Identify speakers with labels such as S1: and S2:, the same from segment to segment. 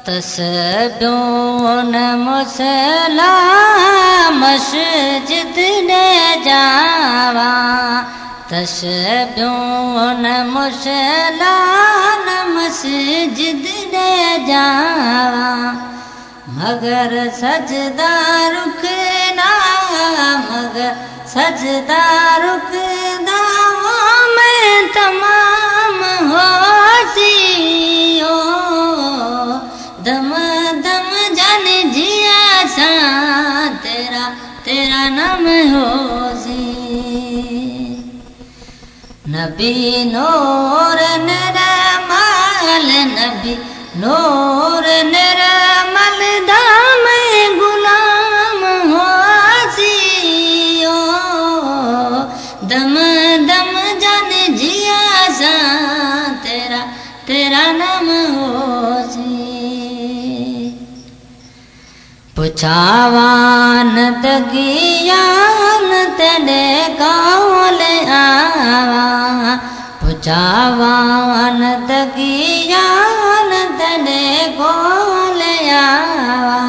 S1: तस्बीहों मुसल्ला मस्जिद ने जावा, तस्बीहों मुसल्ला मस्जिद ने जावा, मगर सजदा रुकना, मगर सजदा रुकना मैं तमाम होशियो, दम दम जान जिया सा तेरा तेरा नाम होशी। नबी नूर निर्मल, नबी नूर निर्मल दाम गुलाम होशियो, दम दम जान जिया सा तेरा तेरा नाम होशी। पुछावान दगियान तेरे कौल आवा, पुछावान दगियान तेरे कौल आवा,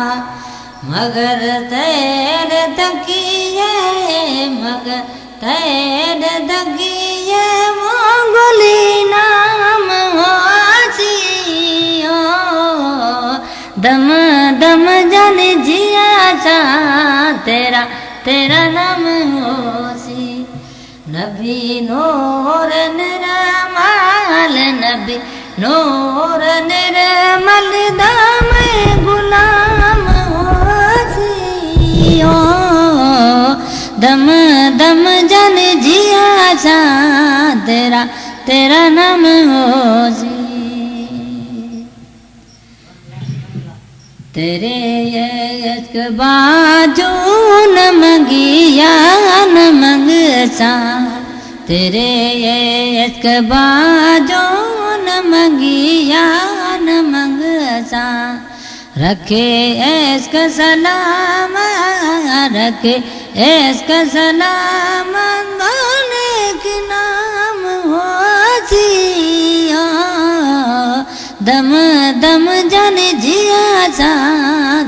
S1: मगर तेरे दगिए, मगर तेरे दगिए मोगली नाम होशियो, दम दम जान जिया सा तेरा तेरा नाम होशी। नबी नूर निर्मल, नबी नूर निर्मल दाम गुलाम होशियो, दम दम जान जिया सा तेरा तेरा नाम होशी। तेरे इश्क बाजू न मंगिया न मंगसा, तेरे इश्क बाजू न मंगिया न मंगसा, रखे इश्क सलाम, रखे इश्क सलाम दोने के नाम होशियो, दम दम जान जिया सा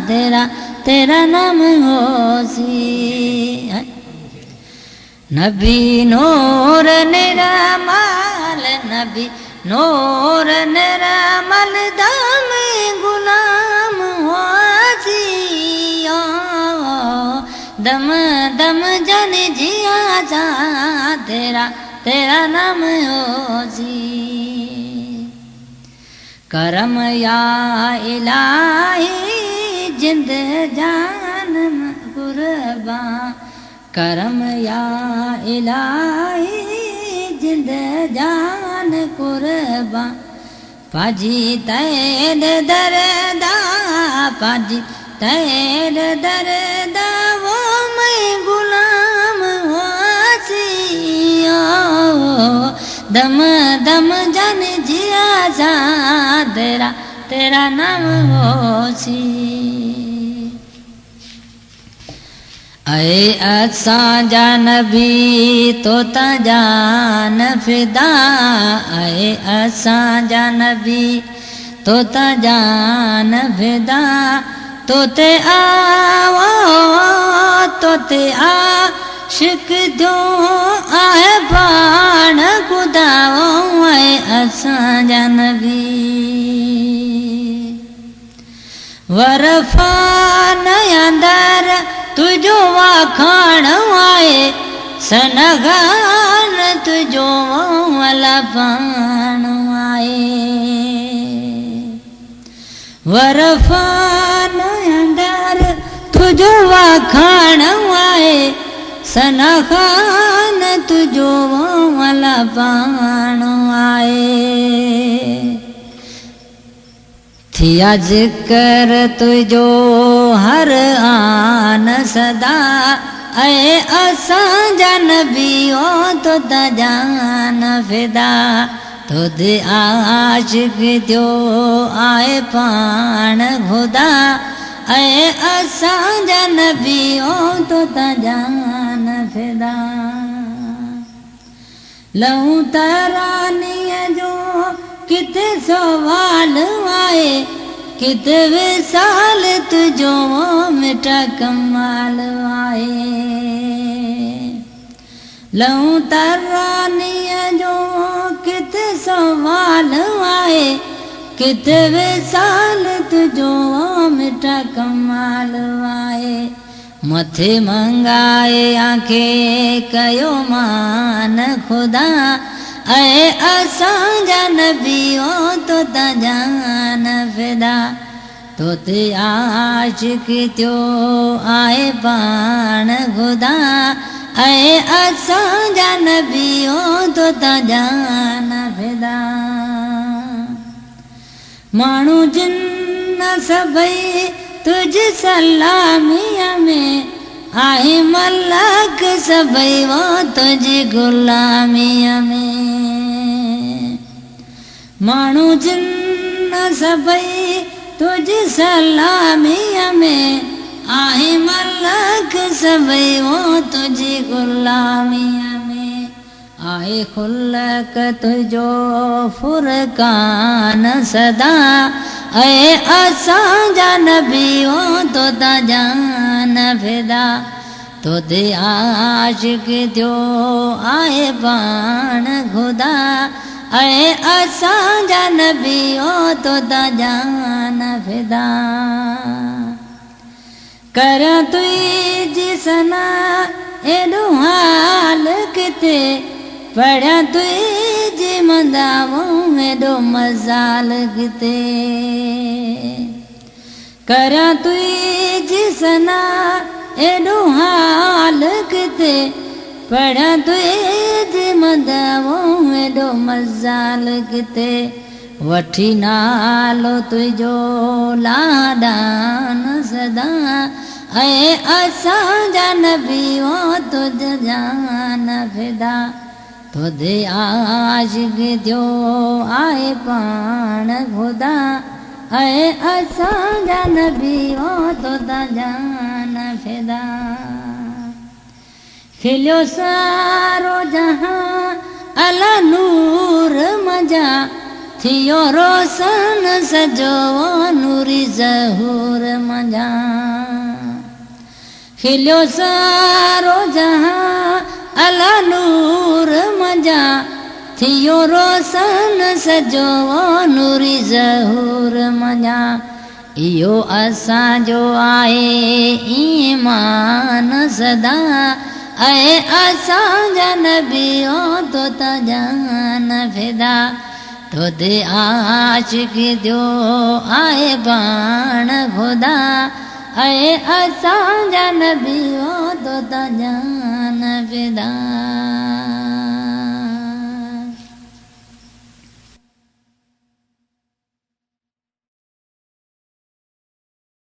S1: तेरा तेरा नाम होशी। नबी नूर निर्मल, नबी नूर निर्मल दाम गुलाम होशियो, दम दम जान जिया सा तेरा तेरा नाम होशी। करम या इलाही जिंद जान कुर्बान, करम या इलाही जिंद जान कुर्बान, पाजी तेरे दरदा, पाजी तेरे दरदा वो मैं गुलाम होशियो, दम दम जान जिया सा तेरा तेरा नाम होशी। अए असां जा नबी तोता जान फिदा, अए असां जा नबी तोता जान फिदा, तोते आवो तोते आशिक जो आहे पाण खुदाओ, अए असां जा नबी वरफान अंदर तुझो वाखाण आए, सनगान तुझो वाला पाण आए, वरफान अंदर तुझो वाखाण आए, सनगान तुझो वाला पाण आए, थिया जिक्र तुझो हर आन सदा, अए असां जा नबी ओ तो जान फिदा, तुद आशिक जो आए पाण खुदा, अए असां जा नबी ओ तो जान फिदा। लहूं तरानीअ जो किथे सवाल आए, किते विसाल तुझो मिठा कमाल आए लहूं तरानीअ जो किते सवाल आए किते विसाल तुझो मिठा कमाल आए मथे मंगाए आंखे कयो मान खुदा ऐ असांजा नबियो तो जान फिदा तो ते आशिक थियो आए पाण खुदा ऐ असांजा नबियो तो जान फिदा माण्हू जिन सभई तुझ सलामीअ में आहे मलक सभई वो तुझी गुलामीअ में माण्हू जिन सभई तुझ सलामीअ में आहे मलक सभई वो तुझी गुलामीअ में आहे खुलक तुझो फुरकान सदा ऐ असांजा नबियो तो जान फिदा तो ते आशिक थियो आहे पाण खुदा ऐ असांजा नबियो तो जान फिदा कर तुझी सना एॾो हाल किथे पढ़िया तुझी मंदाऊं एॾो मज़ाल किथे कर तुझी सना एॾो हाल किथे पढ़िया तुझी मंदाऊं एॾो मज़ाल किथे वठी नालो तुझो लाडान सदा ऐ असांजा नबियो तुझ जान फिदा तो दे आशिक थियो आहे पाण खुदा ऐ असांजा नबियो तो जान फिदा खिलियो सारो जहां अला नूर मजा थियो रोशन सजो नूरी ज़हूर मजा खिलियो सारो जहां अला नूर मजा थियो रोशन सजो नूरी ज़हूर मजा इहो असांजो आहे ईमान सदा ऐ असांजा नबियो तो जान फिदा तो ते आशिक थियो आहे पाण खुदा ऐ असांजा नबियो तो जान फिदा।